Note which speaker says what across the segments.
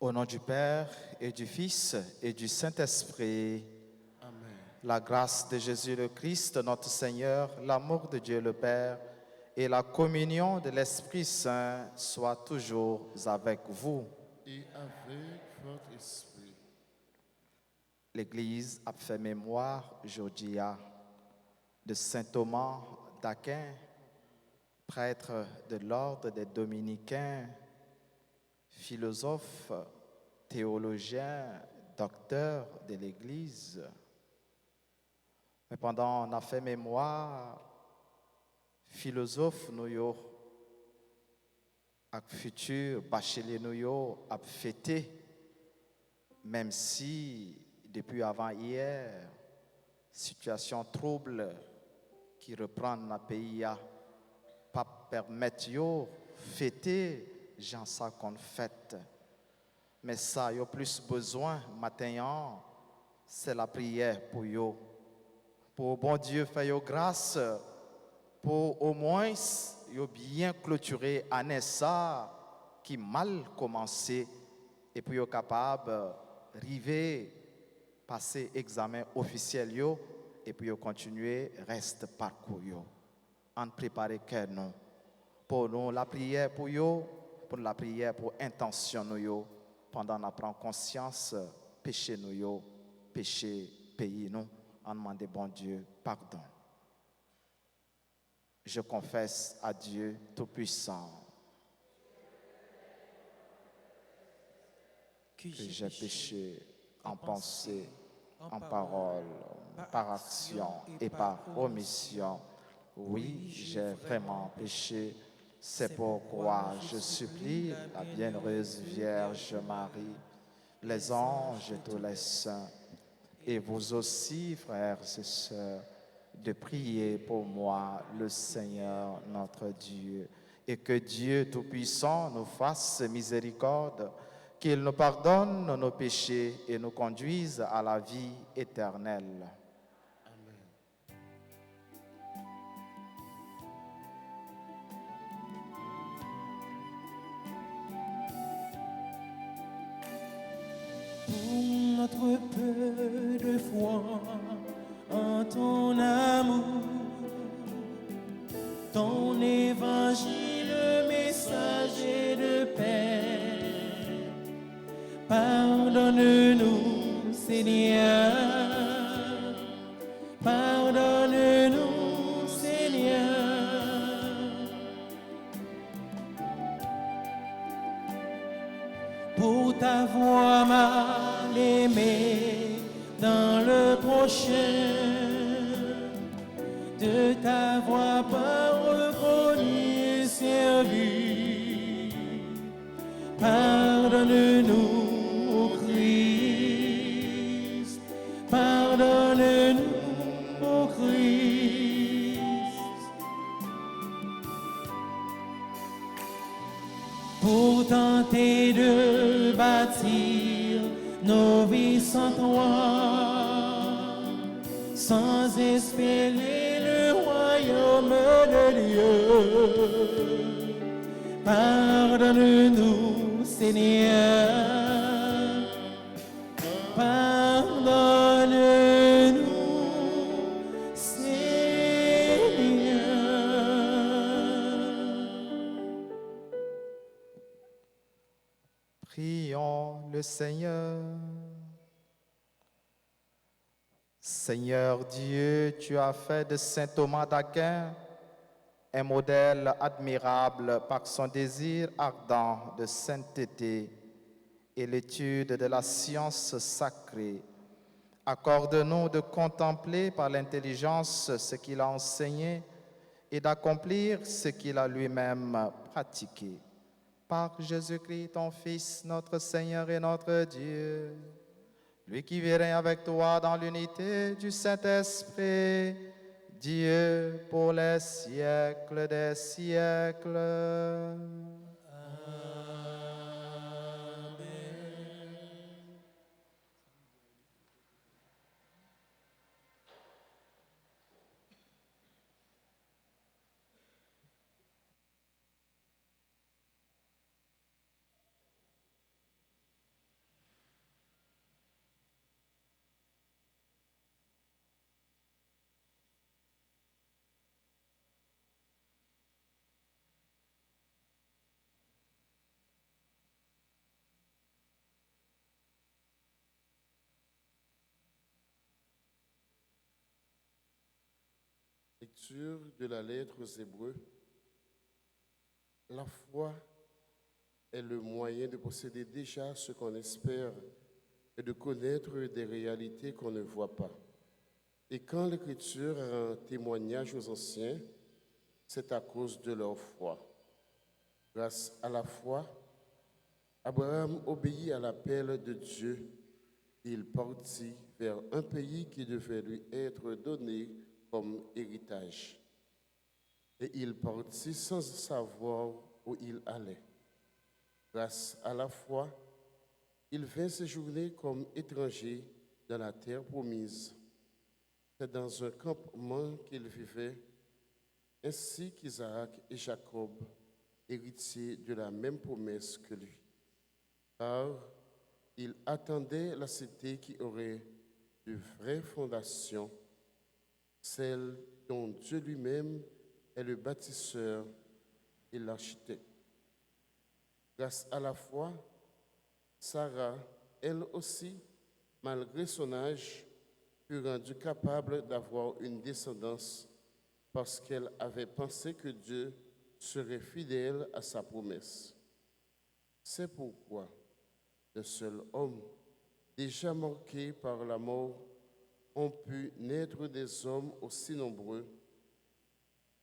Speaker 1: Au nom du Père et du Fils et du Saint-Esprit,
Speaker 2: Amen.
Speaker 1: la grâce de Jésus le Christ, notre Seigneur, l'amour de Dieu le Père et la communion de l'Esprit Saint soient toujours avec vous.
Speaker 2: Et avec votre esprit.
Speaker 1: L'Église a fait mémoire aujourd'hui de saint Thomas d'Aquin, prêtre de l'ordre des Dominicains, philosophe, théologien, docteur de l'Église. Mais pendant on a fait mémoire, philosophe nous yo, ak futur bachelier nous yo a fêté, même si depuis avant hier, situation trouble qui reprend dans le pays a pas permettre yo fêter gens ça qu'on fête. Mais ça yo plus besoin maintenant, c'est la prière pour yo. Pour bon Dieu faire yo grâce pour au moins yo bien clôturer année ça qui mal commencé et puis yo capable arriver passer examen officiel yo et puis yo continuer reste parcours yo en préparer cœur nous pour nous la prière pour yo pour la prière pour intention nous yo pendant on prend conscience péché nous yo péché pays nous en demander bon Dieu pardon. Je confesse à Dieu Tout-Puissant que j'ai péché en pensée, en parole, par action et par omission. Oui, j'ai vraiment péché. C'est pourquoi je supplie la bienheureuse Vierge Marie, les anges et tous les saints, et vous aussi, frères et sœurs, de prier pour moi, le Seigneur notre Dieu, et que Dieu Tout-Puissant nous fasse miséricorde, qu'il nous pardonne nos péchés et nous conduise à la vie éternelle.
Speaker 3: Pour notre peu de foi en ton amour, ton évangile, messager de paix, pardonne-nous, Seigneur, pardonne-nous, Seigneur. Pour t'avoir mal aimé dans le prochain, de t'avoir pas reconnu et servi. Pardonne-nous, ô Christ, pardonne-nous, ô Christ. Pour tenter de bâtir nos vies sans toi, sans espérer le royaume de Dieu. Pardonne-nous, Seigneur, pardonne-nous, Seigneur.
Speaker 1: Prions le Seigneur. Seigneur Dieu, tu as fait de saint Thomas d'Aquin un modèle admirable par son désir ardent de sainteté et l'étude de la science sacrée. Accorde-nous de contempler par l'intelligence ce qu'il a enseigné et d'accomplir ce qu'il a lui-même pratiqué. Par Jésus-Christ, ton Fils, notre Seigneur et notre Dieu, lui qui vit avec toi dans l'unité du Saint-Esprit, Dieu pour les siècles des siècles.
Speaker 2: Lecture de la lettre aux Hébreux. La foi est le moyen de posséder déjà ce qu'on espère et de connaître des réalités qu'on ne voit pas. Et quand l'Écriture rend témoignage aux anciens, c'est à cause de leur foi. Grâce à la foi, Abraham obéit à l'appel de Dieu. Il partit vers un pays qui devait lui être donné comme héritage. Et il partit sans savoir où il allait. Grâce à la foi, il vint séjourner comme étranger dans la terre promise. C'est dans un campement qu'il vivait, ainsi qu'Isaac et Jacob, héritiers de la même promesse que lui. Car il attendait la cité qui aurait de vraies fondations, celle dont Dieu lui-même est le bâtisseur et l'architecte. Grâce à la foi, Sarah, elle aussi, malgré son âge, fut rendue capable d'avoir une descendance parce qu'elle avait pensé que Dieu serait fidèle à sa promesse. C'est pourquoi de seul homme, déjà marqué par la mort, ont pu naître des hommes aussi nombreux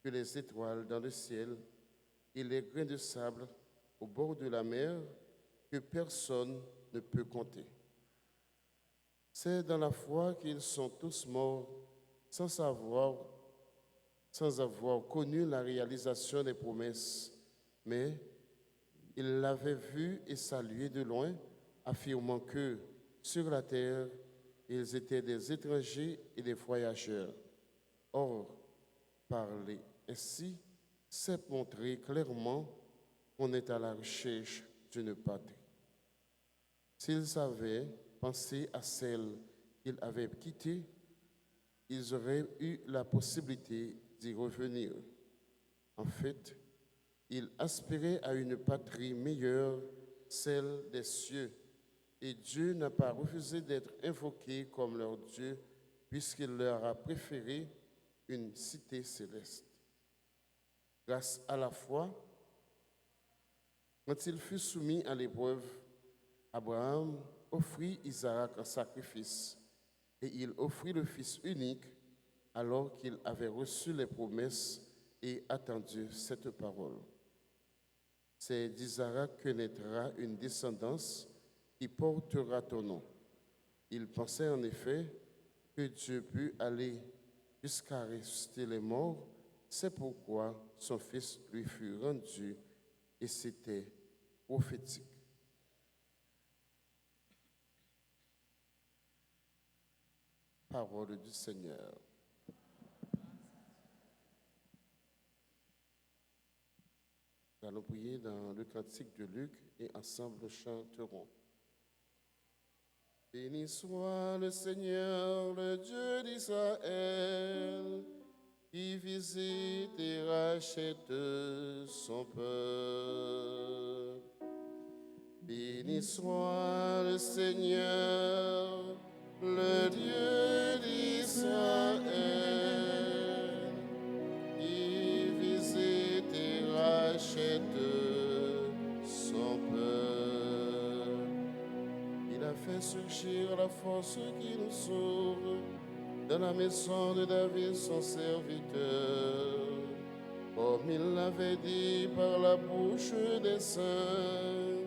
Speaker 2: que les étoiles dans le ciel et les grains de sable au bord de la mer que personne ne peut compter. C'est dans la foi qu'ils sont tous morts sans avoir connu la réalisation des promesses, mais ils l'avaient vu et salué de loin, affirmant que, sur la terre, ils étaient des étrangers et des voyageurs. Or, parler ainsi, c'est montrer clairement qu'on est à la recherche d'une patrie. S'ils avaient pensé à celle qu'ils avaient quittée, ils auraient eu la possibilité d'y revenir. En fait, ils aspiraient à une patrie meilleure, celle des cieux. Et Dieu n'a pas refusé d'être invoqué comme leur Dieu, puisqu'il leur a préféré une cité céleste. Grâce à la foi, quand il fut soumis à l'épreuve, Abraham offrit Isaac en sacrifice, et il offrit le Fils unique alors qu'il avait reçu les promesses et attendu cette parole. C'est d'Isaac que naîtra une descendance qui portera ton nom. Il pensait en effet que Dieu put aller jusqu'à ressusciter les morts. C'est pourquoi son fils lui fut rendu et c'était prophétique. Parole du Seigneur. Nous allons prier dans le cantique de Luc et ensemble chanterons. Béni soit le Seigneur, le Dieu d'Israël, qui visite et rachète son peuple. Béni soit le Seigneur, le Dieu d'Israël, qui visite et rachète son peuple. Il a fait surgir la force qui nous sauve dans la maison de David, son serviteur, comme il l'avait dit par la bouche des saints,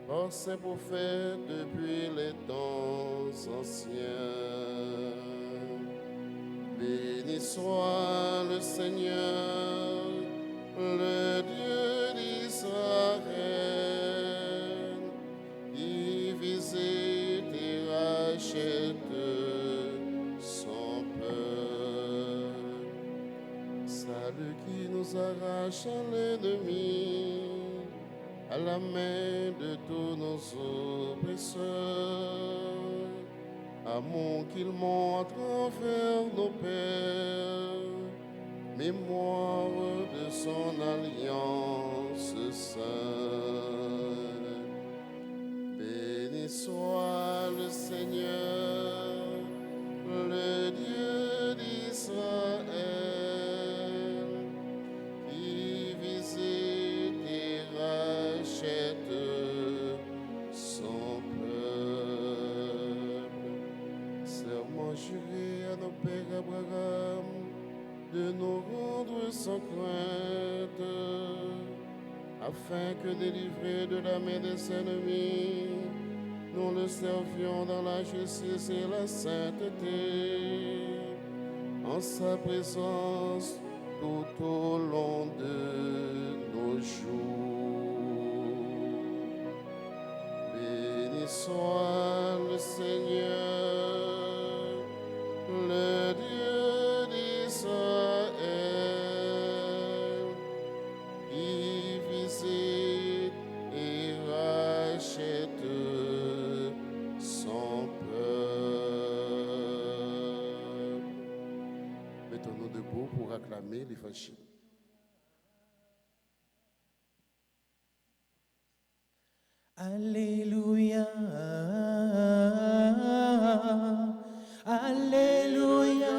Speaker 2: par ses prophètes depuis les temps anciens. Béni soit le Seigneur, le Dieu d'Israël, qui visite et rachète son peuple. Salut qui nous arrache à l'ennemi, à la main de tous nos oppresseurs, amour qu'il montre envers nos pères, mémoire de son alliance sainte. Béni soit le Seigneur, le Dieu d'Israël, de nous rendre sans crainte, afin que délivrés de la main des ennemis, nous le servions dans la justice et la sainteté, en sa présence tout au long de nos jours. Béni soit le Seigneur, le Dieu d'Israël, qui visite et rachète son peuple. Mettons-nous debout pour acclamer l'Évangile.
Speaker 3: Alléluia, Alléluia,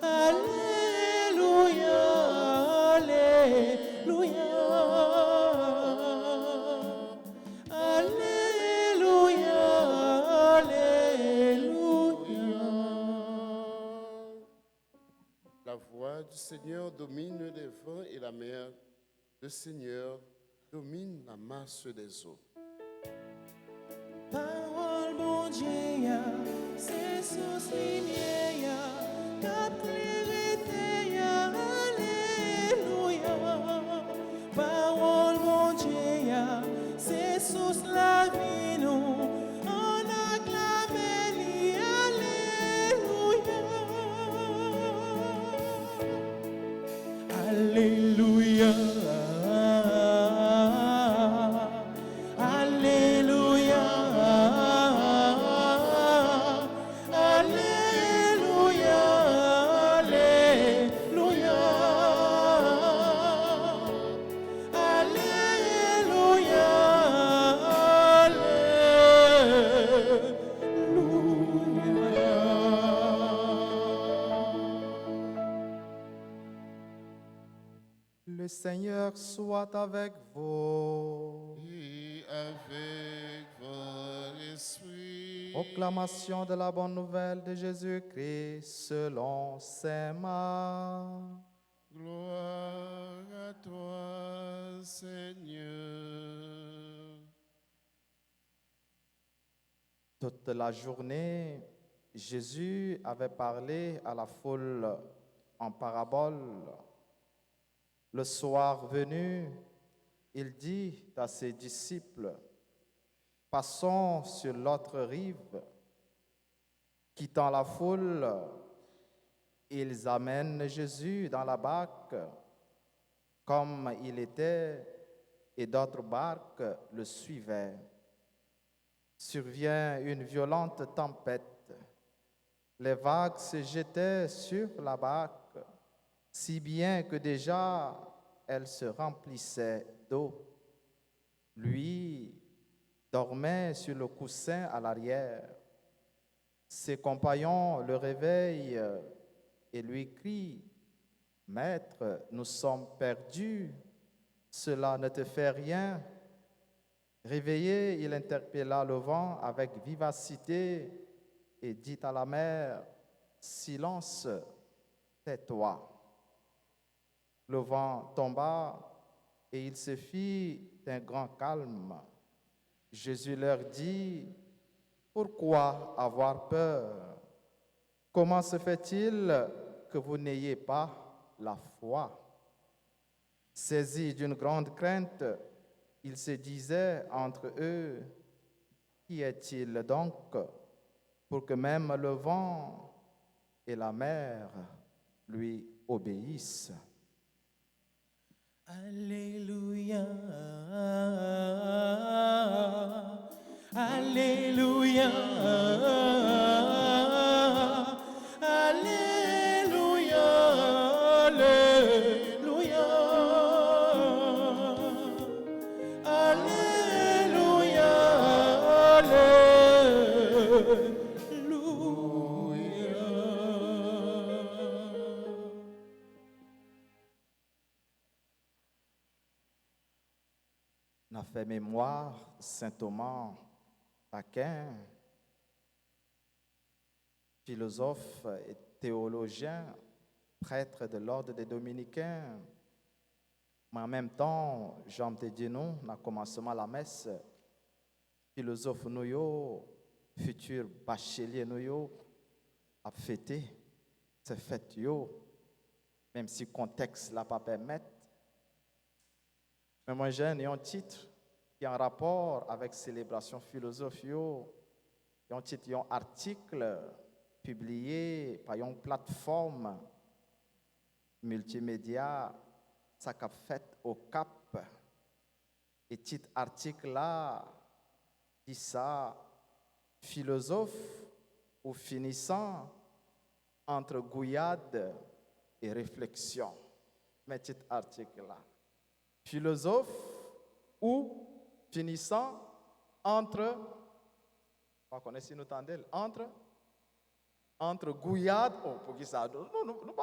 Speaker 3: Alléluia, Alléluia, Alléluia, Alléluia.
Speaker 2: La voix du Seigneur domine les vents et la mer. Le Seigneur domine la masse des eaux.
Speaker 3: Parole bon Dieu, c'est sous lignée, cap clarité, alléluia. Parole bon Dieu, c'est sous la vie nous, on acclame lui, alléluia. Alléluia. Alléluia, Alléluia, Alléluia, Alléluia,
Speaker 1: Le Seigneur soit avec vous.
Speaker 2: Et avec votre esprit.
Speaker 1: Proclamation de la bonne nouvelle de Jésus-Christ selon saint Marc.
Speaker 2: Gloire à toi, Seigneur.
Speaker 1: Toute la journée, Jésus avait parlé à la foule en parabole. Le soir venu, il dit à ses disciples, « Passons sur l'autre rive. » Quittant la foule, ils amènent Jésus dans la barque, comme il était, et d'autres barques le suivaient. Survient une violente tempête. Les vagues se jetaient sur la barque, si bien que déjà elle se remplissait d'eau. Lui dormait sur le coussin à l'arrière. Ses compagnons le réveillent et lui crient, « Maître, nous sommes perdus, cela ne te fait rien. » Réveillé, il interpella le vent avec vivacité et dit à la mer, « Silence, tais-toi. » Le vent tomba et il se fit un grand calme. Jésus leur dit, « Pourquoi avoir peur? Comment se fait-il que vous n'ayez pas la foi? » Saisis d'une grande crainte, ils se disaient entre eux, « Qui est-il donc pour que même le vent et la mer lui obéissent? »
Speaker 3: Alléluia, Alléluia, Alléluia, Alléluia, Alléluia, Alléluia.
Speaker 1: On a fait mémoire, saint Thomas Aquin, philosophe et théologien, prêtre de l'ordre des Dominicains. Mais en même temps, Jean te dit nous, dans le commencement de la messe, philosophe nous yo, futur bachelier nous yo, a fêté ces fêtes yo, même si le contexte ne l'a pas permis. Mais moi j'ai un titre qui est en rapport avec célébration philosophique, un titre, un article publié par une plateforme multimédia, ça qu'a fait au Cap. Et titre article là dit ça, philosophe ou finissant entre gouillade et réflexion. Mais titre article là, philosophe ou finissant entre, on connaît si nous tendons, entre gouillade, oh, pour qui ça, nous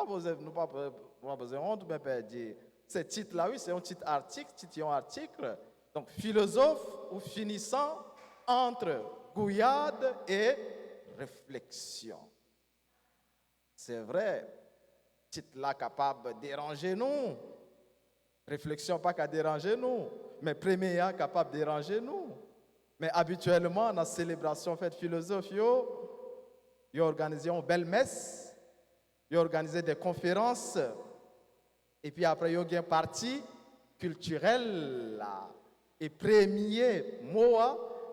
Speaker 1: pas besoin honte, mais pas dire, ce titre-là, oui, c'est un titre article, donc philosophe ou finissant entre gouillade et réflexion. C'est vrai, titre-là capable de déranger nous, réflexion pas qu'à déranger nous, mais premier est capable de déranger nous. Mais habituellement, dans la célébration fête philosophie, ils ont organisé une belle messe, ils ont organisé des conférences, et puis après, ils ont une partie culturelle. Là. Et premier mot,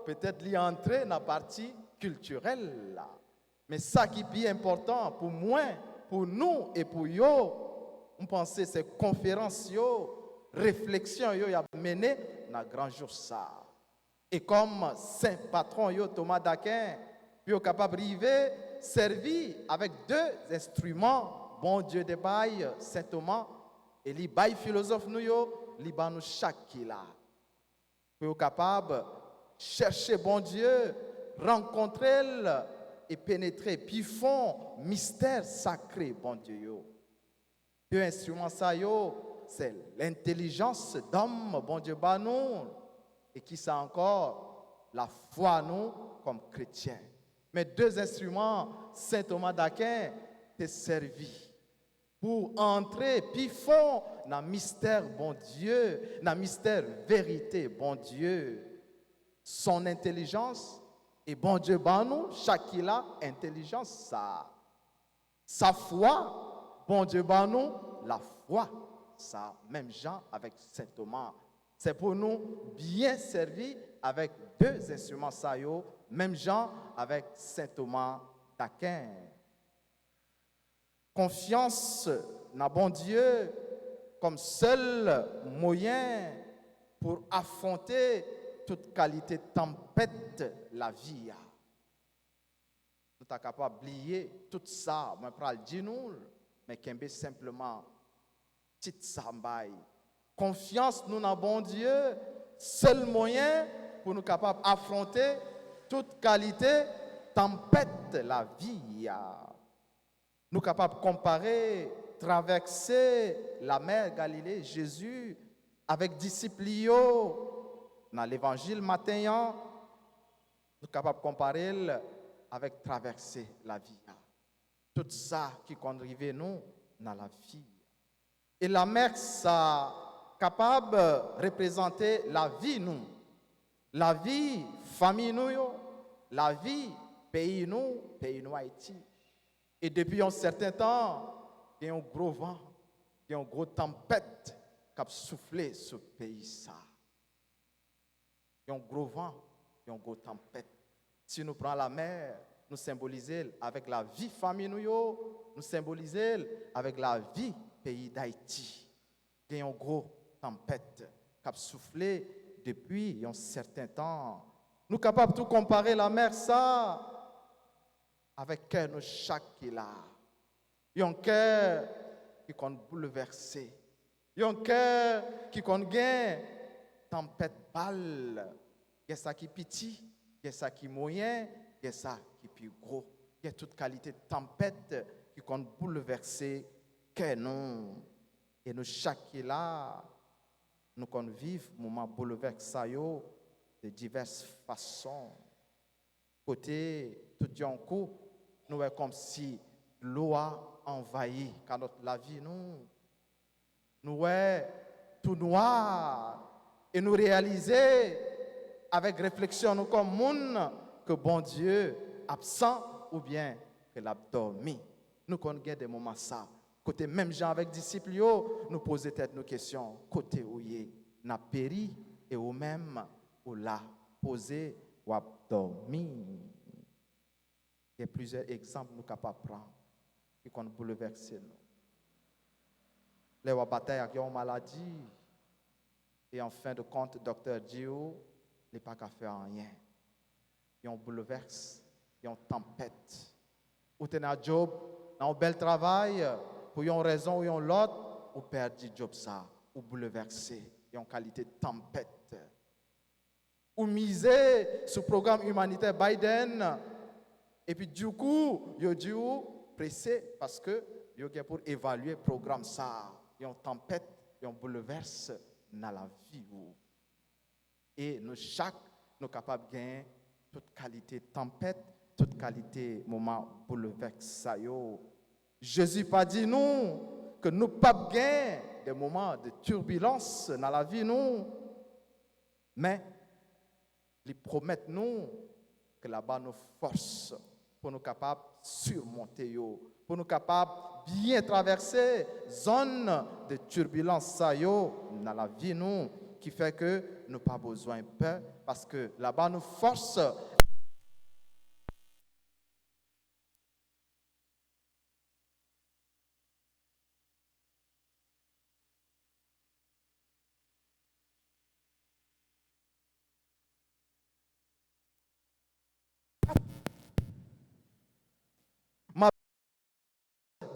Speaker 1: peut-être l'y entrer dans la partie culturelle. Là. Mais ça qui est bien important pour moi, pour nous et pour eux, on pensait ces conférences, réflexions, y a mené dans le grand jour ça. Et comme saint patron Thomas d'Aquin, puis est capable d'arriver, servi avec deux instruments, bon Dieu de bail, saint Thomas, et les bail philosophe nous li ba nous chaque qui là. Puis est capable de chercher bon Dieu, rencontrer et pénétrer, puis font mystère sacré bon Dieu. Deux instruments ça c'est l'intelligence d'homme bon Dieu ba nous. Et qui ça encore? La foi, nous, comme chrétiens. Mais deux instruments, saint Thomas d'Aquin, t'est servi pour entrer, puis fond, dans le mystère, bon Dieu, dans le mystère, vérité, bon Dieu. Son intelligence, et bon Dieu, ben nous, chacun a intelligence, ça. Sa foi, bon Dieu, ben nous, la foi, ça. Même Jean avec saint Thomas. C'est pour nous bien servi avec deux instruments saillots, même Jean avec saint Thomas d'Aquin. Confiance dans bon Dieu comme seul moyen pour affronter toute qualité de tempête la vie. Nous sommes capables d'oublier tout ça, mais pas le dire nous, mais qu'un simplement petite sambaille. Confiance nous dans bon Dieu, seul moyen pour nous capables d'affronter toute qualité, tempête la vie. Nous capables de comparer, traverser la mer Galilée, Jésus, avec disciples dans l'évangile matin, nous capables de comparer avec traverser la vie. Tout ça qui conduit nous dans la vie. Et la mer, ça capable de représenter la vie nous, la vie famille nous, la vie pays nous Haïti. Et depuis un certain temps, il y a un gros vent, il y a une grosse tempête qui a soufflé sur le pays ça. Il y a un gros vent, il y a une grosse tempête. Si nous prenons la mer, nous symbolisons avec la vie famille nous symbolisons avec la vie pays d'Haïti. Il y a une grosse tempête qui a soufflé depuis un certain temps. Nous sommes capables de tout comparer la mer ça avec cœur nous chaque qui là. Il y a un cœur qui est bouleversé. Il y a un cœur qui est tempête balle. Il y a ça qui est petit, il y a ça qui est moyen, il y a ça qui est plus gros. Il y a toute qualité de tempête qui est bouleversé cœur nous. Et nous chaque qui là, nous vivons moment bouleversé de diverses façons. Côté tout d'un coup, nous est comme si l'eau a envahi car la vie nous est tout noir et nous réaliser avec réflexion nous comme monde que bon Dieu absent ou bien que l'a dormi. Nous connaissons des moments ça. Côté même gens avec disciples, nous poser tête nos questions. Côté où y n'a péri et ou même ou là posé ou a dormi. Il y a plusieurs exemples nous capables de prendre qui qu'on bouleverser nous. Les bataille avec une maladie et en fin de compte, docteur Dio n'est pas qu'à faire rien. Il y a un bouleverse, il y a une tempête. Ou tu as un job, un bel travail, pour une raison ou une autre, ou perdre le job ça, ou bouleversé, il y a une qualité de tempête. Ou miser sur le programme humanitaire Biden, et puis du coup, il y a dû presser parce que il y a pour évaluer le programme ça. Il y a une tempête, il y a un bouleverse dans la vie. Et nous, chaque, nous sommes capables de gagner toute qualité de tempête, toute qualité de moment bouleversé. Jésus pas dit nous que nous ne pouvons pas gagner des moments de turbulence dans la vie, mais il promet nous que là-bas nous force pour nous capables de surmonter, pour nous capables de bien traverser zone de turbulence dans la vie qui fait que nous n'avons pas besoin de peur parce que là-bas nous force.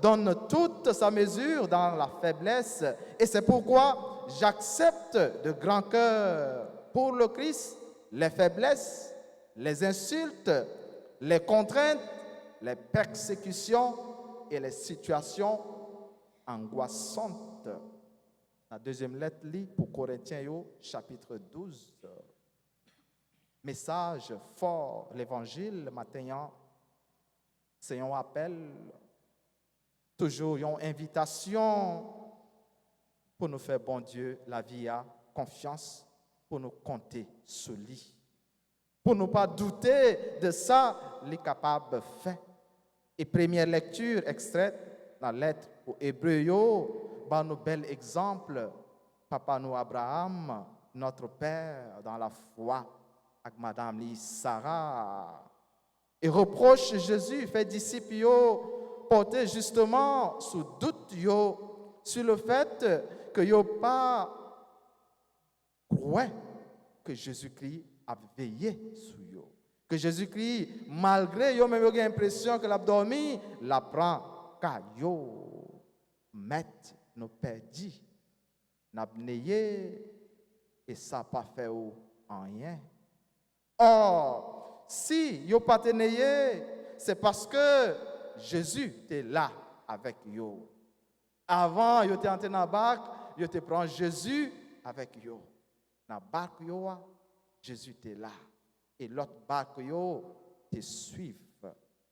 Speaker 1: Donne toute sa mesure dans la faiblesse. Et c'est pourquoi j'accepte de grand cœur pour le Christ les faiblesses, les insultes, les contraintes, les persécutions et les situations angoissantes. La deuxième lettre lit pour Corinthiens chapitre 12. Message fort, l'évangile maintenant, c'est un appel. Toujours une invitation pour nous faire bon Dieu la vie à confiance, pour nous compter sur lui. Pour ne pas douter de ça, les capables de faire. Et première lecture extraite dans la lettre aux Hébreux, bah nous bel exemple, papa nous Abraham, notre père dans la foi, avec madame Lise Sarah. Et reproche Jésus, fait disciple porter justement sous doute sur le fait que yo pas croit que Jésus-Christ a veillé sur yo, que Jésus-Christ malgré yo même yo l'impression que l'a dormi, la prend car yo met nos perdis n'a et ça pas fait rien. Or si yo pas c'est parce que Jésus était là avec yo. Avant, yo était entré dans la barque, yo te prend Jésus avec yo. Dans la barque yo, Jésus était là. Et l'autre barque yo te suivent.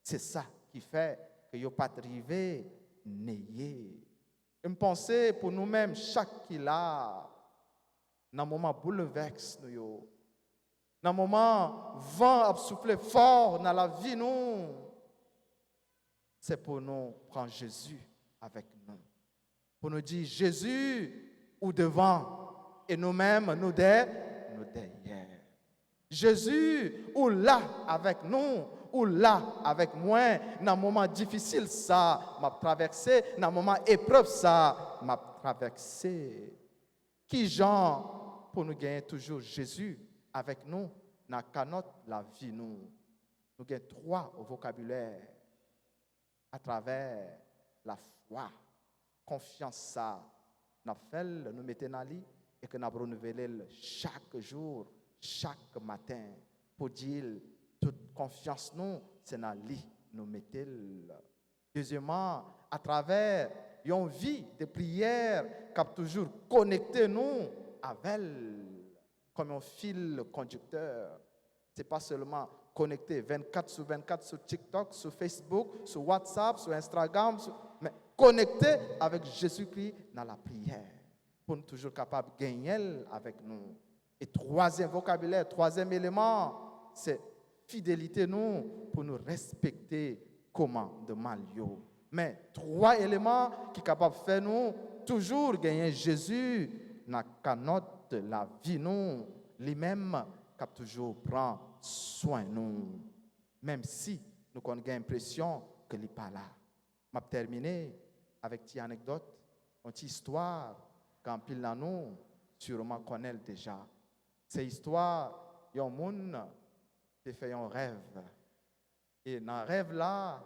Speaker 1: C'est ça qui fait que yo pas arrivé néyé. Je pense pour nous-mêmes chaque qui là dans moment bouleverse nous yo. Dans moment vent a soufflé fort dans la vie nous. C'est pour nous prendre Jésus avec nous. Pour nous dire Jésus ou devant et nous-mêmes nous derrière. Jésus ou là avec nous ou là avec moi dans un moment difficile ça m'a traversé, dans un moment épreuve ça m'a traversé. Qui Jean pour nous gagner toujours Jésus avec nous dans la canotte la vie nous. Nous gagnons 3 au vocabulaire. À travers la foi, confiance ça, nous mettons dans lit et que nous renouvelons chaque jour, chaque matin, pour dire toute confiance nous, c'est dans lit nous mettons. Deuxièmement, à travers une vie de prière qui a toujours connecté nous avec elle, comme un fil conducteur. Ce n'est pas seulement connectés 24 sur 24 sur TikTok, sur Facebook, sur WhatsApp, sur Instagram, mais connectés avec Jésus-Christ dans la prière, pour nous toujours capables de gagner avec nous. Et troisième vocabulaire, troisième élément, c'est fidélité nous, pour nous respecter commandement. Mais trois éléments qui sont capables de faire nous toujours gagner Jésus dans la vie nous, lui-même qui toujours prend soin de nous, même si nous avons l'impression que il n'est pas là. Je vais terminer avec une anecdote, une petite histoire qu'en pile dans nous, sûrement connaît déjà. C'est l'histoire d'un monde qui fait un rêve. Et dans le rêve là,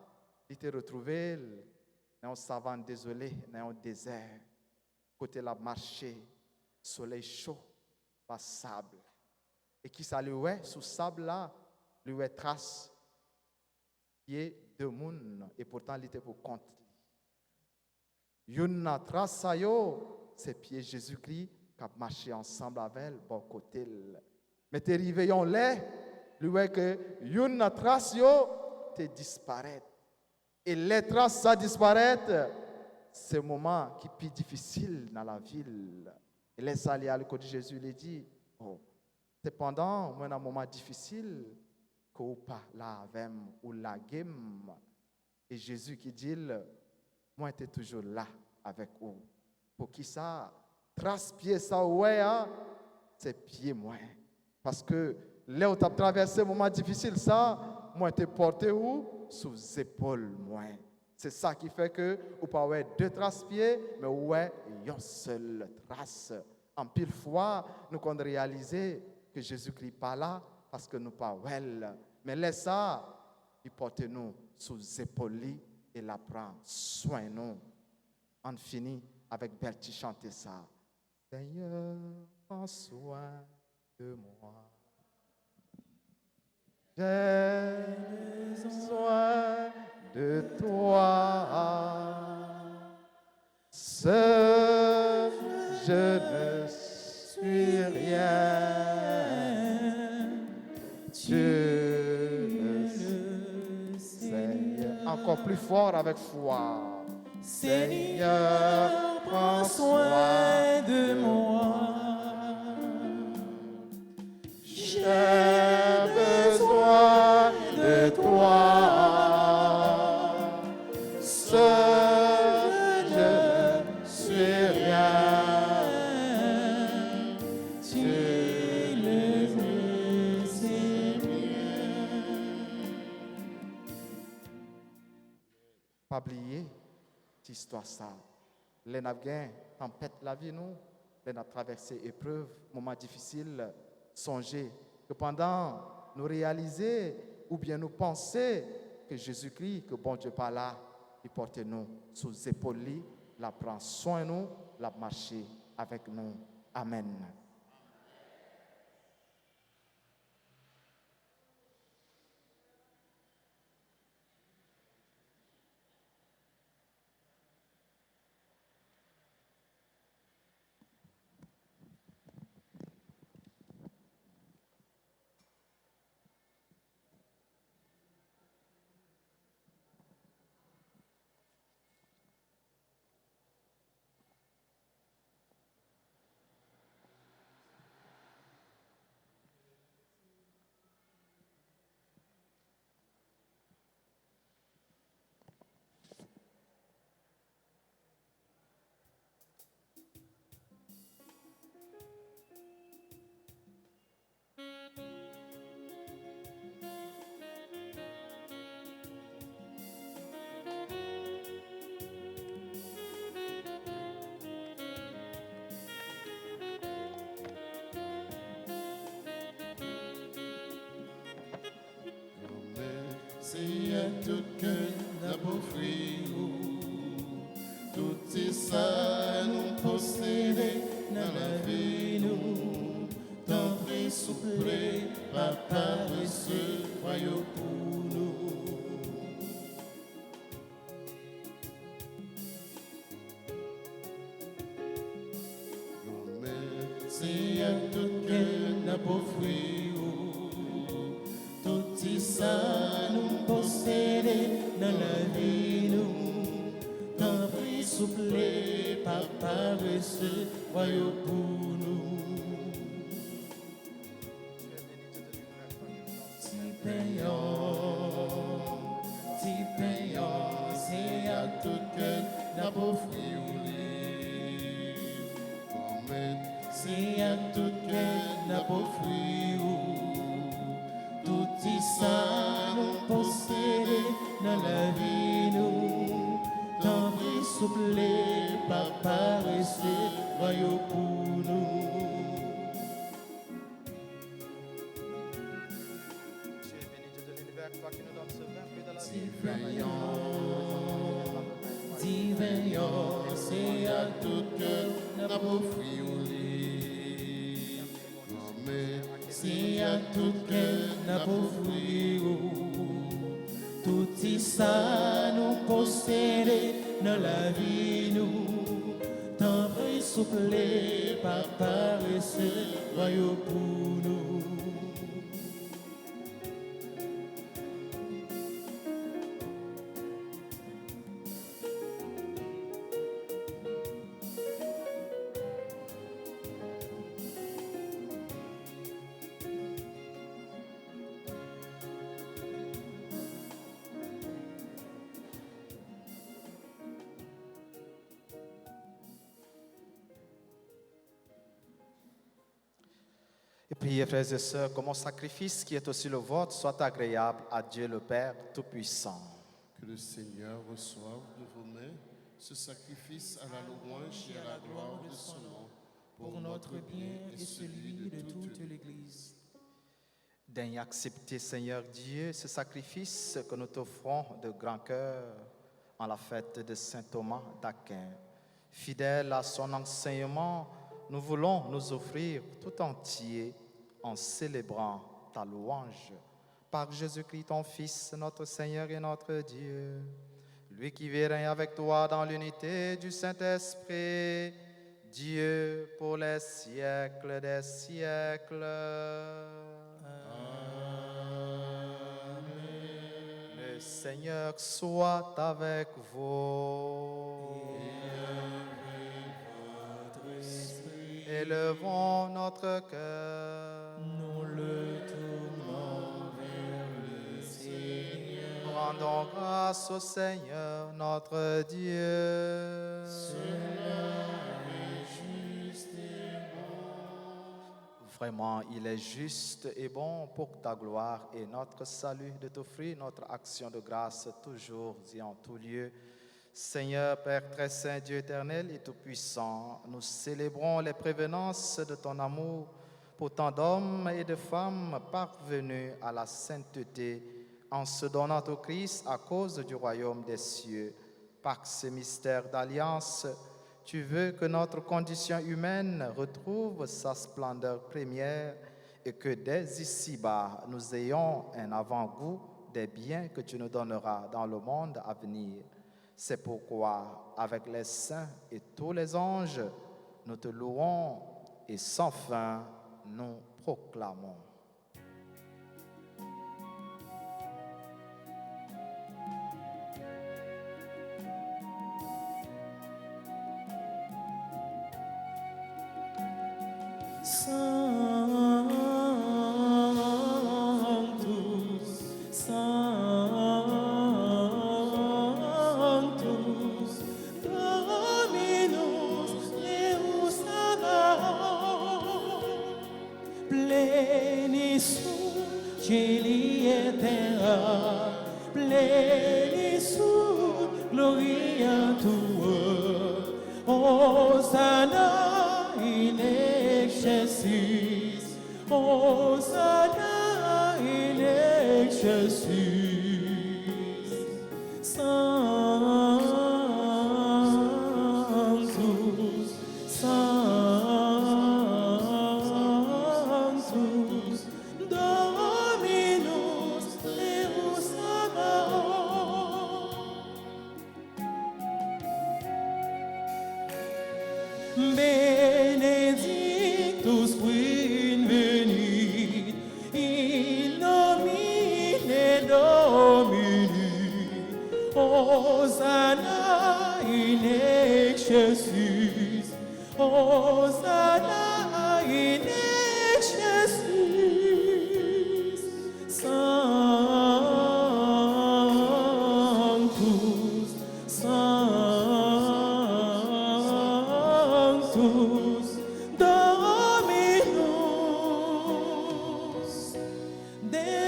Speaker 1: il était retrouvé dans une savane désolée, dans un désert. Côté la marché, soleil chaud, pas sable. Et qui ça lui ouais, sous sable là, lui ouais trace pied de monde. Et pourtant, il était pour compte. Une trace ça yo, c'est pied Jésus-Christ qui a marché ensemble avec elle, bon côté. Mais t'es arrivé en lait, lui ouais que une trace yo, t'es disparaît. Et les traces ça disparaître, c'est un moment qui est plus difficile dans la ville. Et laisse aller à l'école de Jésus, il dit, oh, cependant, moi, dans un moment difficile, que vous pas là avec ou la game. Et Jésus qui dit, moi, j'étais toujours là avec vous. Pour qui ça, trace pied ça, ouais, hein, c'est pied moi. Parce que là où tu as traversé un moment difficile, ça, moi, j'étais porté où? Sous les épaules, moi. C'est ça qui fait que vous pas ouais deux traces pieds, mais ouais une seule trace. En pile fois, nous avons réalisé que Jésus-Christ n'est pas là parce que nous pas well. Mais laisse ça, il porte nous sous les épaules et la prend soin de nous. On finit avec Bertie chanter ça. Seigneur, prends soin de moi. J'ai besoin de toi. Seul, je ne suis rien. Dieu le Seigneur. Encore plus fort avec foi. Seigneur, prends soin de moi. J'ai besoin de toi. Seul, je ne suis rien. Tu le sais bien. Pas oublier cette histoire ça. Les navires tempête la vie nous, les n'a traversé épreuves, moments difficiles, songer que pendant nous réaliser ou bien nous penser que Jésus-Christ, que bon Dieu pas là, il porte nous sous les épaules, la prend soin de nous, la marche avec nous. Amen.
Speaker 3: Si à tout que n'a beau fruit, tout ça nous posséder dans la vie nous, tant vrai souple, papa ce royaume pour nous. Si à tout que n'a beau fruit, tout dans la vie nous. Tant pris souple, papa recevoir pour nous. Si payant, c'est à tout cœur n'a pas Amen. Si à tout cœur n'a pas tout ça nous posséder dans la vie nous. Tant pris souple, papa recevoir pour nous. Divin, c'est à tout cœur n'a pas Amen. C'est à tout cœur n'a pas tout ça nous posséder dans la vie nous. Tant pris souple, papa recevoir pour nous.
Speaker 1: Et priez, frères et sœurs, que mon sacrifice, qui est aussi le vôtre, soit agréable à Dieu le Père Tout-Puissant.
Speaker 2: Que le Seigneur reçoive de vos mains ce sacrifice à la louange et à la gloire de son nom,
Speaker 3: pour notre bien et celui de toute l'Église.
Speaker 1: Daigne accepter, Seigneur Dieu, ce sacrifice que nous t'offrons de grand cœur en la fête de Saint Thomas d'Aquin. Fidèle à son enseignement, nous voulons nous offrir tout entier en célébrant ta louange. Par Jésus-Christ, ton Fils, notre Seigneur et notre Dieu, lui qui vit et règne avec toi dans l'unité du Saint-Esprit, Dieu pour les siècles des siècles. Amen. Le Seigneur soit avec vous. Élevons notre cœur.
Speaker 3: Nous le tournons vers le Seigneur.
Speaker 1: Rendons grâce au Seigneur notre Dieu.
Speaker 3: Cela est juste et bon.
Speaker 1: Vraiment, il est juste et bon pour ta gloire et notre salut de t'offrir notre action de grâce toujours et en tout lieu. Seigneur, Père très saint, Dieu éternel et tout-puissant, nous célébrons les prévenances de ton amour pour tant d'hommes et de femmes parvenus à la sainteté en se donnant au Christ à cause du royaume des cieux. Par ce mystère d'alliance, tu veux que notre condition humaine retrouve sa splendeur première et que dès ici-bas, nous ayons un avant-goût des biens que tu nous donneras dans le monde à venir. C'est pourquoi, avec les saints et tous les anges, nous te louons et sans fin nous proclamons.
Speaker 3: Hosanna in excelsis, Hosanna in excelsis, Sanctus, Sanctus, Dominus Deus Sabaoth. Benedictus qui venit in nomine Domini, Jésus, Hosanna in excelsis, Sanctus, Sanctus, Dominus, Deus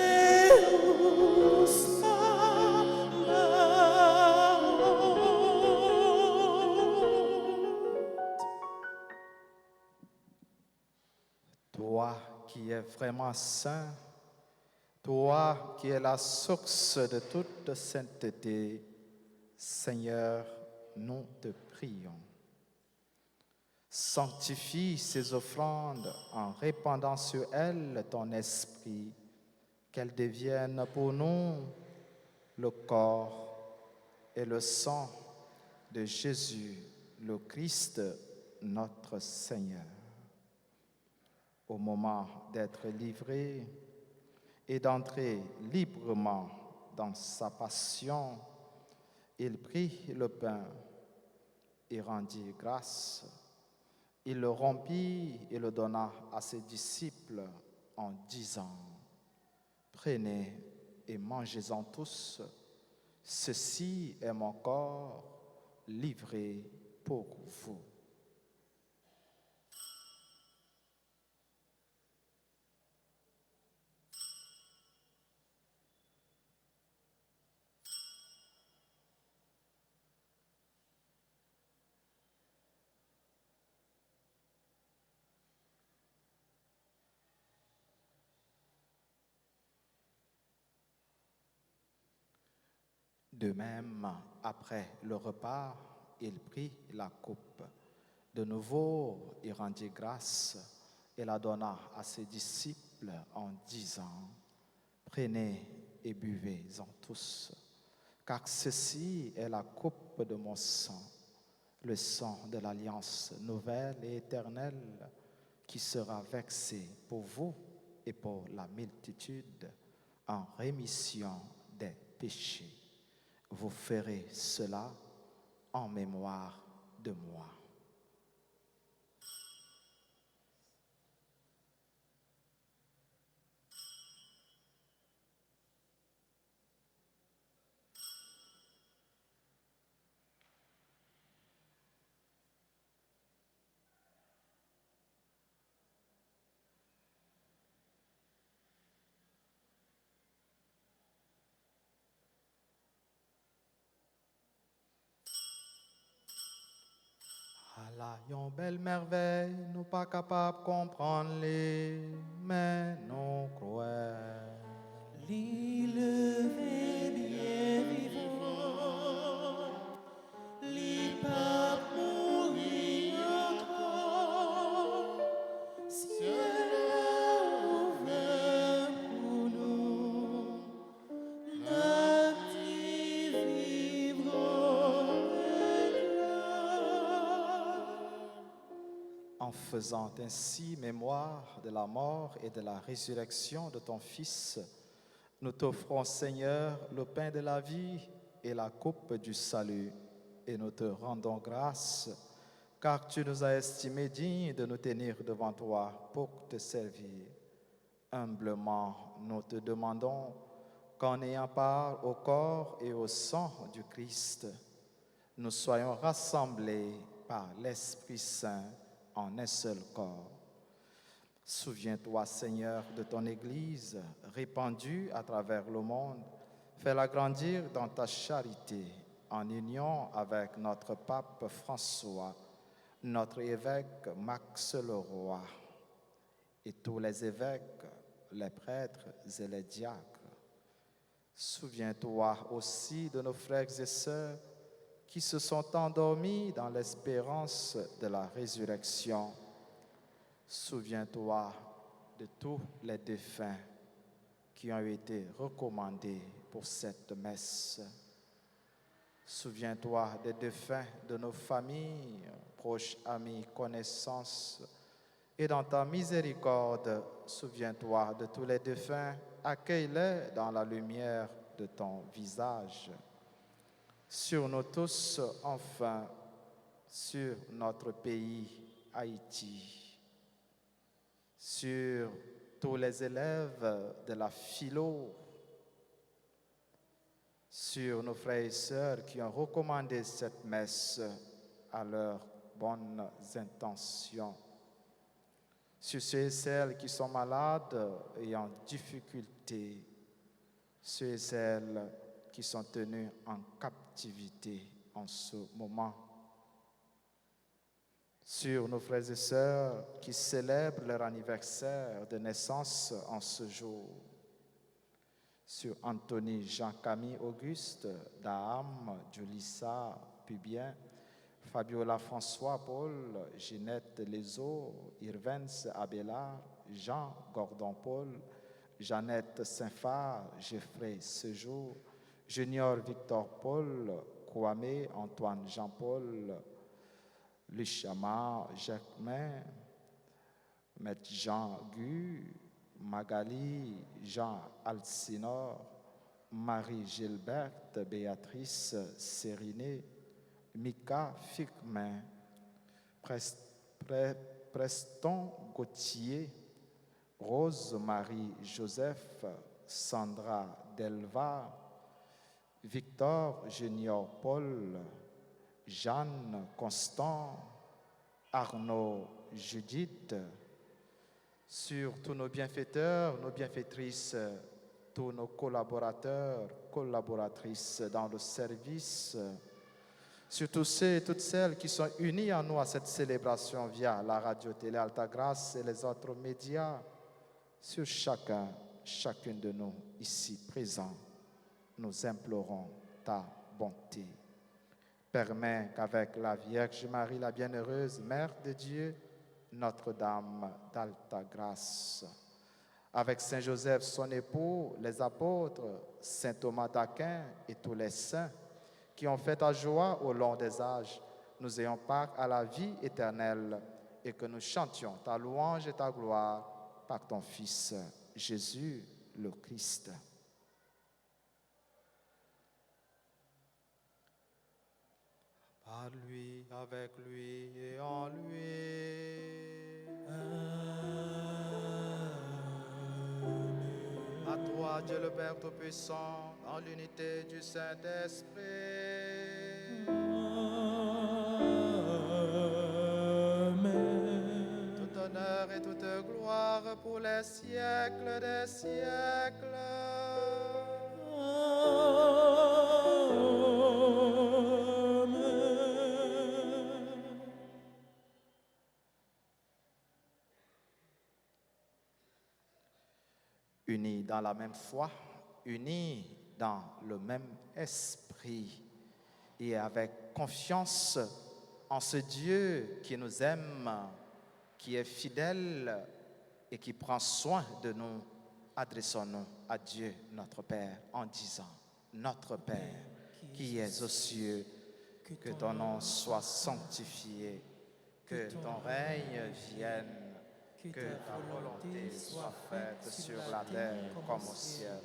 Speaker 1: Toi qui es vraiment saint, toi qui es la source de toute sainteté, Seigneur, nous te prions. Sanctifie ces offrandes en répandant sur elles ton esprit, qu'elles deviennent pour nous le corps et le sang de Jésus, le Christ, notre Seigneur. Au moment d'être livré et d'entrer librement dans sa passion, il prit le pain et rendit grâce. Il le rompit et le donna à ses disciples en disant, « Prenez et mangez-en tous, ceci est mon corps livré pour vous. » De même, après le repas, il prit la coupe. De nouveau, il rendit grâce et la donna à ses disciples en disant, « Prenez et buvez-en tous, car ceci est la coupe de mon sang, le sang de l'alliance nouvelle et éternelle, qui sera versé pour vous et pour la multitude en rémission des péchés. Vous ferez cela en mémoire de moi. » Allah, yon belle merveille, nous pas capables de comprendre les, mais nous croyons.
Speaker 3: L'île bien vivant, l'île pas mourir encore, ciel ouvert pour nous, la vivre
Speaker 1: En faisant ainsi mémoire de la mort et de la résurrection de ton Fils, nous t'offrons, Seigneur, le pain de la vie et la coupe du salut, et nous te rendons grâce, car tu nous as estimés dignes de nous tenir devant toi pour te servir. Humblement, nous te demandons qu'en ayant part au corps et au sang du Christ, nous soyons rassemblés par l'Esprit Saint en un seul corps. Souviens-toi, Seigneur, de ton Église répandue à travers le monde. Fais-la grandir dans ta charité, en union avec notre pape François, notre évêque Max Leroy, et tous les évêques, les prêtres et les diacres. Souviens-toi aussi de nos frères et sœurs qui se sont endormis dans l'espérance de la résurrection. Souviens-toi de tous les défunts qui ont été recommandés pour cette messe. Souviens-toi des défunts de nos familles, proches, amis, connaissances. Et dans ta miséricorde, souviens-toi de tous les défunts, accueille-les dans la lumière de ton visage. Sur nous tous, enfin, sur notre pays Haïti, sur tous les élèves de la philo, sur nos frères et sœurs qui ont recommandé cette messe à leurs bonnes intentions, sur ceux et celles qui sont malades et en difficulté, ceux et celles qui sont tenus en captivité en ce moment, sur nos frères et sœurs qui célèbrent leur anniversaire de naissance en ce jour, sur Anthony, Jean-Camille, Auguste, Daham, Julissa, Pubien, Fabiola, François, Paul, Ginette, Lezo, Irvens, Abélard, Jean, Gordon, Paul, Jeannette, Saint-Phar, Geoffrey, Sejour, Junior, Victor, Paul, Kwame, Antoine, Jean-Paul, Luchama, Jacquemin, Maître Jean Gu, Magali, Jean Alcinor, Marie Gilberte, Béatrice Sériné, Mika Ficmin, Preston Gauthier, Rose-Marie Joseph, Sandra Delva, Victor Junior Paul, Jeanne Constant, Arnaud Judith, sur tous nos bienfaiteurs, nos bienfaitrices, tous nos collaborateurs, collaboratrices dans le service, sur tous ceux et toutes celles qui sont unis en nous à cette célébration via la radio-télé Altagrace et les autres médias, sur chacun, chacune de nous ici présents, nous implorons ta bonté. Permets qu'avec la Vierge Marie, la bienheureuse Mère de Dieu, Notre-Dame d'Altagrace, avec Saint Joseph, son époux, les apôtres, Saint Thomas d'Aquin et tous les saints qui ont fait ta joie au long des âges, nous ayons part à la vie éternelle et que nous chantions ta louange et ta gloire par ton Fils, Jésus le Christ. Par lui, avec lui et en lui. À toi, Dieu le Père Tout-Puissant, en l'unité du Saint-Esprit. Tout honneur et toute gloire pour les siècles des siècles. Unis dans la même foi, unis dans le même esprit et avec confiance en ce Dieu qui nous aime, qui est fidèle et qui prend soin de nous, adressons-nous à Dieu notre Père en disant: Notre Père qui es aux cieux, que ton nom soit sanctifié, que ton règne vienne, que ta volonté soit faite sur la terre comme au ciel.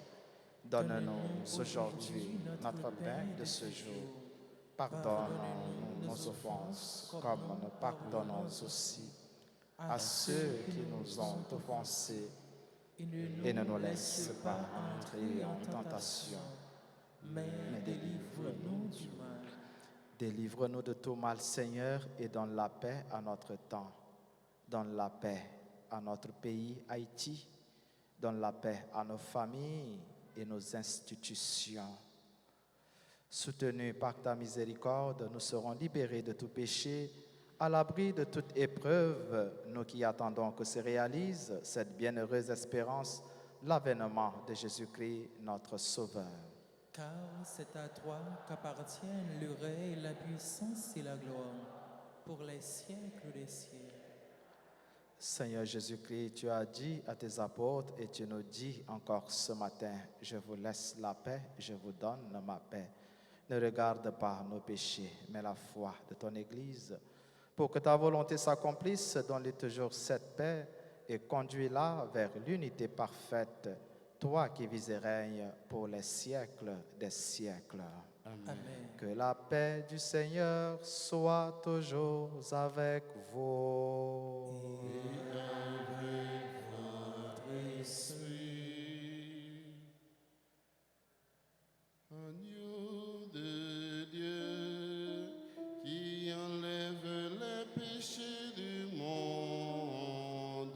Speaker 1: Donne-nous aujourd'hui notre pain de ce jour. Pardonne-nous nos offenses, comme nous pardonnons aussi à ceux qui nous ont offensés. Et ne nous laisse pas entrer en tentation, mais délivre-nous du mal. Délivre-nous de tout mal, Seigneur, et donne la paix à notre temps. Donne la paix à notre pays, Haïti. Donne la paix à nos familles et nos institutions. Soutenus par ta miséricorde, nous serons libérés de tout péché, à l'abri de toute épreuve, nous qui attendons que se réalise cette bienheureuse espérance, l'avènement de Jésus-Christ, notre Sauveur.
Speaker 3: Car c'est à toi qu'appartiennent le règne, la puissance et la gloire, pour les siècles des siècles.
Speaker 1: Seigneur Jésus-Christ, tu as dit à tes apôtres et tu nous dis encore ce matin: je vous laisse la paix, je vous donne ma paix. Ne regarde pas nos péchés, mais la foi de ton Église. Pour que ta volonté s'accomplisse, donne-lui toujours cette paix et conduis-la vers l'unité parfaite, toi qui vis et règnes pour les siècles des siècles.
Speaker 3: Amen.
Speaker 1: Que la paix du Seigneur soit toujours avec vous.
Speaker 2: Agneau de Dieu qui enlève les péchés du monde,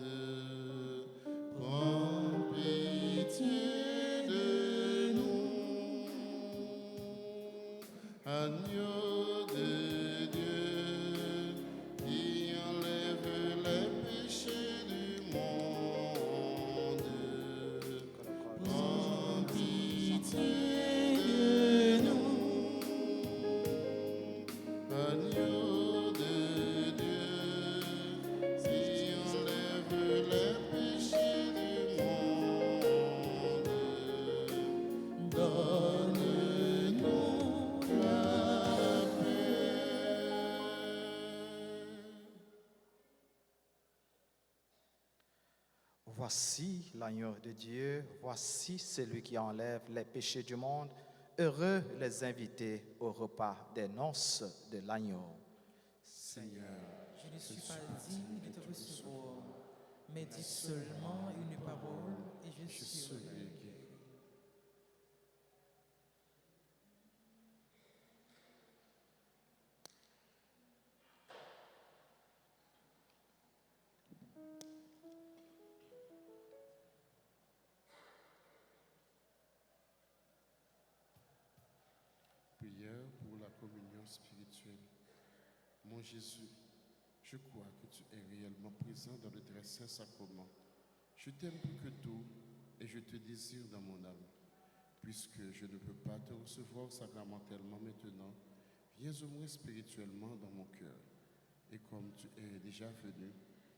Speaker 2: prends pitié de nous. Agneau de Dieu qui enlève les péchés du monde, prends pitié. Agneau de Dieu, qui enlève les péchés du monde, donne-nous la paix.
Speaker 1: Voici l'agneau de Dieu, voici celui qui enlève les péchés du monde. Heureux les invités au repas des noces de l'agneau.
Speaker 2: Seigneur,
Speaker 3: Je ne suis pas digne de te recevoir, mais dis seulement une parole et je
Speaker 2: je
Speaker 3: serai
Speaker 2: serai
Speaker 3: guéri.
Speaker 2: guéri. Prière pour la communion spirituelle. Mon Jésus, je crois que tu es réellement présent dans le très saint sacrement. Je t'aime plus que tout et je te désire dans mon âme. Puisque je ne peux pas te recevoir sacramentellement maintenant, viens au moins spirituellement dans mon cœur. Et comme tu es déjà venu,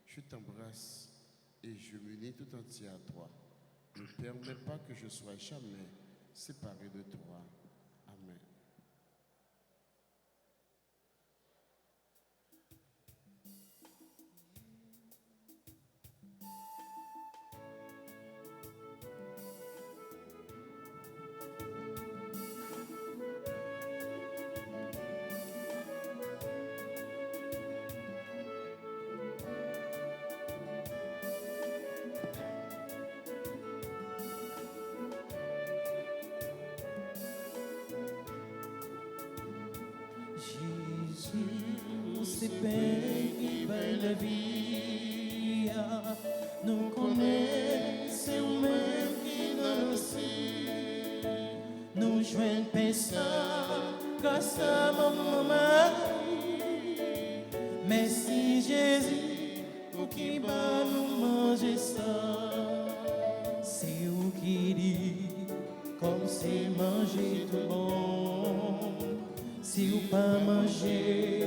Speaker 2: je t'embrasse et je m'unis tout entier à toi. Ne permets pas que je sois jamais séparé de toi. Amen.
Speaker 3: Jésus, c'est paix qui va la vie. Nous connaissons même qui nous aussi. Nous joignons personne grâce à mon mari. Merci Jésus, pour qui va nous manger ça. C'est vous qui dit, comme c'est manger tout bon. Si vous pas manger,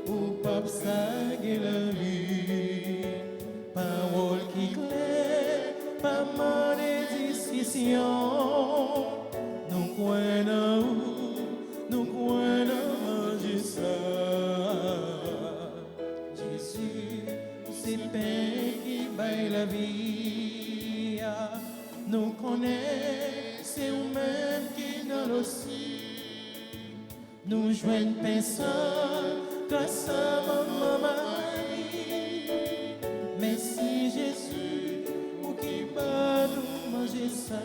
Speaker 3: ou pas saguer la vie. Parole qui claire, pas mal de discussion. Nous croyons, nous croyons manger ça. Jésus, c'est pain qui baille la vie. Nous connaissons, c'est vous-même qui nous aussi. Nous joignons personne grâce à mon mari. Merci Jésus, pour qui va nous manger ça.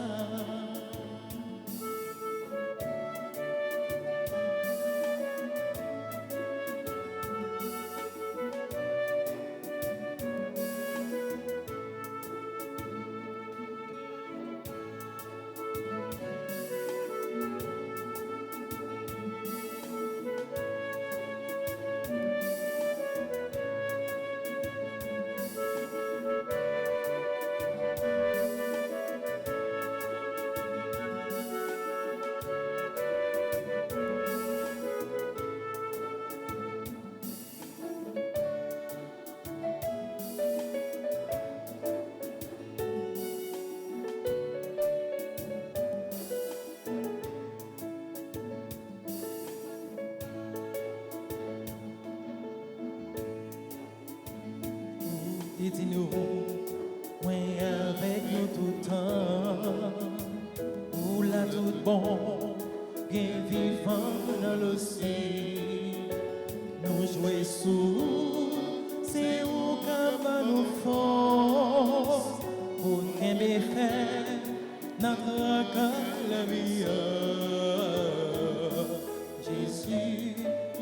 Speaker 3: Et dis-nous, ouais, avec nous tout le temps, où là tout bon, bien vivant dans le ciel. Nous jouons sous, c'est où qu'on nous force pour qu'un faire notre vie. Jésus,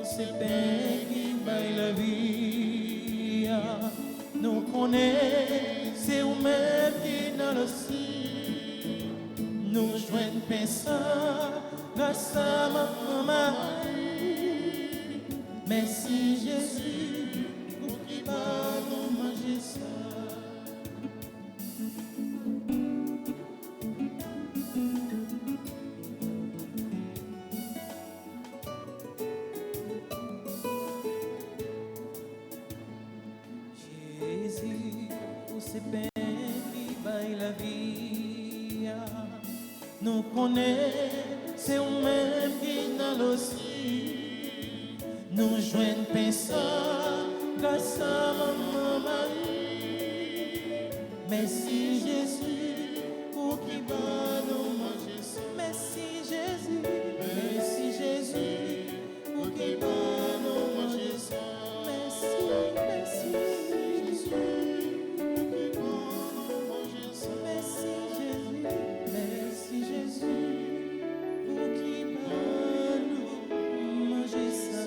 Speaker 3: c'est pain qui baille la vie. Nous connaissons, c'est vous-même qui dans le ciel. Nous joignons pensant grâce à ma Marie. Merci Jésus pour qui va nous manger ça. Jésus pour ces peines qui baillent la vie. Nous connaissons, c'est vous-même qui dans le ciel. Nous joignons pensant grâce à maman Marie. Merci Jésus pour qui va nous manger ça. Merci Jésus pour qui va nous manger ça. Merci Jésus pour qui va nous manger ça. Merci Jésus pour qui va nous manger ça.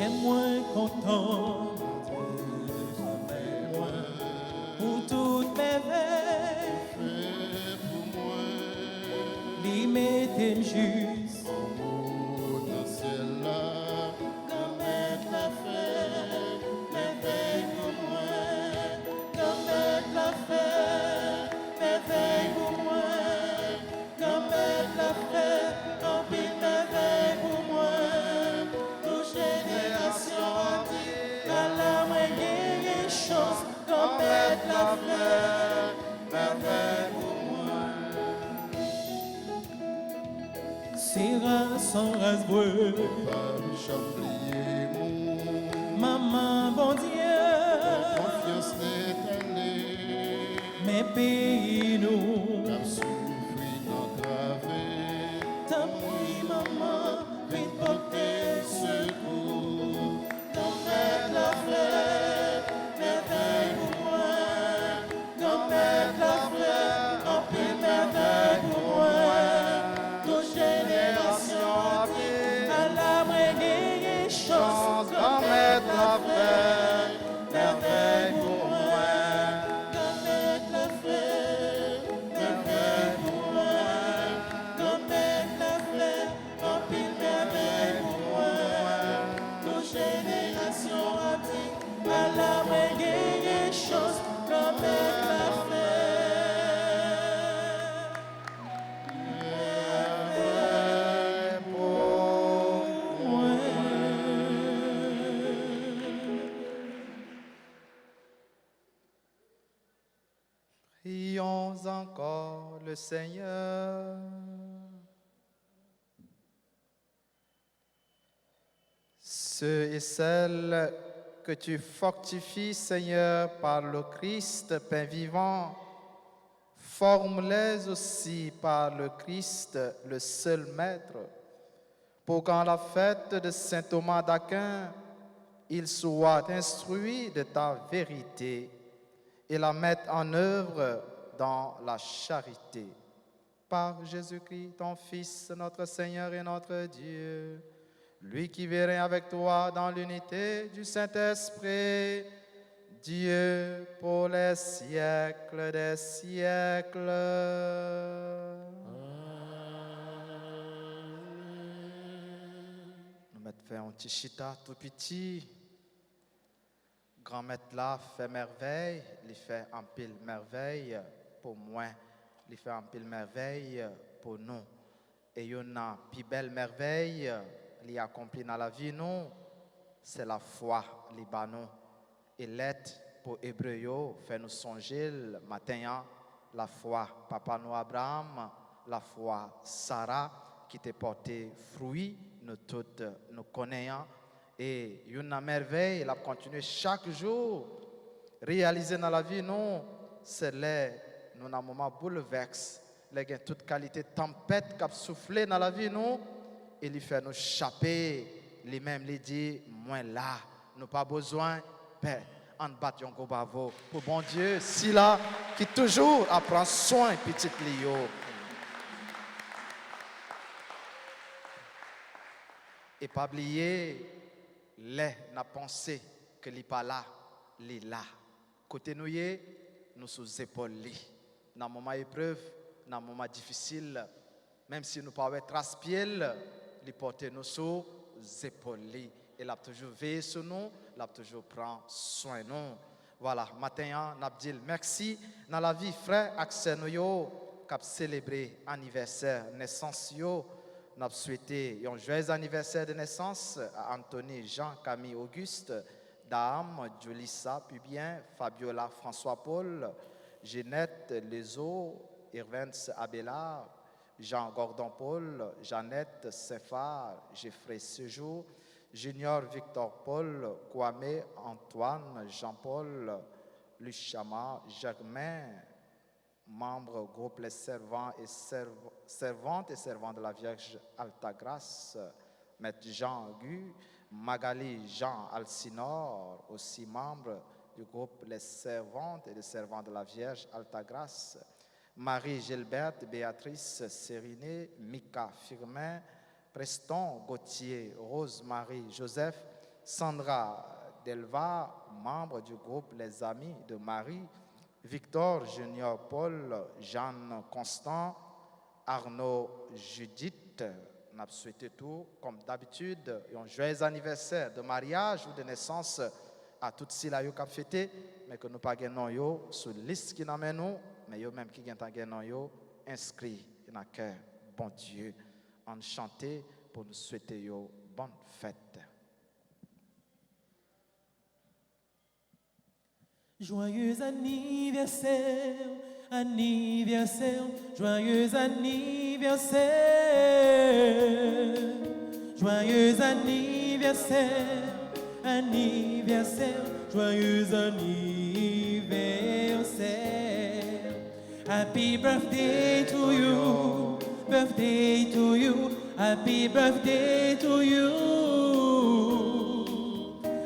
Speaker 3: Et moins content, pour toutes mes veilles, lui mettez juste
Speaker 2: dans celle-là,
Speaker 3: comme être la fête, mes veilles pour moi, comme être la fête, mes veilles pour moi, comme être la fête, en pile mes veilles pour moi, toute génération entière, à la moyenne chance, comme être la fête, mes veilles pour moi. Sera sans race-breu,
Speaker 2: pas chamblier mon
Speaker 3: maman, bon Dieu,
Speaker 2: confiance n'est allée,
Speaker 3: mes pays nous,
Speaker 2: cap souffrir d'engraver,
Speaker 3: tant pis maman, vite porter secours, dans mettre la fête, mes veilles pour moi, dans mettre la fête. choses,
Speaker 1: grand maître l'a fait, merveille pour moi.
Speaker 3: grand maître l'a fait, merveille pour moi. Grand maître l'a fait, en pile merveille pour moi. Nos générations a dit, à la gagné chose, grand maître l'a fait.
Speaker 1: Merveille pour moi. Prions encore le Seigneur. Ceux et celles que tu fortifies, Seigneur, par le Christ, pain vivant, forme-les aussi par le Christ, le seul Maître, pour qu'en la fête de saint Thomas d'Aquin, ils soient instruits de ta vérité et la mettent en œuvre dans la charité. Par Jésus-Christ, ton Fils, notre Seigneur et notre Dieu, lui qui vit avec toi dans l'unité du Saint-Esprit, Dieu pour les siècles des siècles. Nous mettons fait un petit chita tout petit. Grand maître là fait merveille, il fait un pile merveille pour moi, il fait un pile merveille pour nous. Et il y a une plus belle merveille, il accompli dans la vie nous, c'est la foi, Libanon. Et l'être pour Hébreu, fait nous songer le matin, la foi, Papa nous Abraham, la foi Sarah, qui t'a porté fruit, nous toutes nous connaissons. Et une merveille, elle a continué chaque jour, réaliser dans la vie, nous, c'est là, nous avons un moment bouleversé, les gains toute qualité tempête qui a soufflé dans la vie, nous, et il fait nous chapper, les mêmes les dit, moi là, nous pas besoin, paix, en battre un gros bravo pour bon Dieu, si là, qui toujours apprend soin, petit Lio. Et pas oublier, n'a pensé que n'est pas là, il là. Côté nous, nous sous épaules. Dans un moment épreuve, dans un moment difficile, même si nous ne pouvons pas trace-pied, il porte nous sous épaules. Il a toujours veillé sur nous, il a toujours prend soin de nous. Voilà, matin, nous dit merci dans la vie, frère, accès nous, qui a célébré l'anniversaire naissance. Nous avons souhaité un joyeux anniversaire de naissance à Anthony, Jean, Camille, Auguste, Dame, Julissa, Pubien, Fabiola, François-Paul, Jeannette, Lezo, Irvens, Abélard, Jean, Gordon-Paul, Jeannette, Saint-Phar, Geoffrey Séjour, Junior, Victor-Paul, Kwame, Antoine, Jean-Paul, Luchama, Germain, membre groupe Les Servants et Servantes et Servants de la Vierge Altagrace, Maître Jean Gu, Magali Jean Alcinor, aussi membre du groupe Les Servantes et les Servants de la Vierge Altagrace, Marie Gilberte, Béatrice Sériné, Mika Firmin, Preston Gauthier, Rose-Marie Joseph, Sandra Delva, membre du groupe Les Amis de Marie, Victor Junior Paul, Jeanne Constant, Arnaud Judith. Nous avons souhaité tout, comme d'habitude, un joyeux anniversaire de mariage ou de naissance à toutes celles qui ont fêté, mais que nous pas gagnons sur la liste qui nous amène, mais eux même qui gagnent inscrit dans le cœur, bon Dieu, en chanter pour nous souhaiter une bonne fête.
Speaker 3: Joyeux anniversaire, anniversaire, joyeux anniversaire, joyeux anniversaire, anniversaire, joyeux anniversaire. Happy birthday to you, birthday to you, happy birthday to you,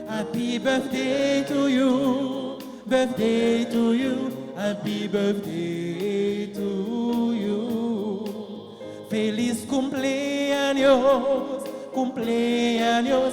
Speaker 3: happy birthday to you. Birthday to you, happy birthday to you. Feliz cumpleaños, cumpleaños,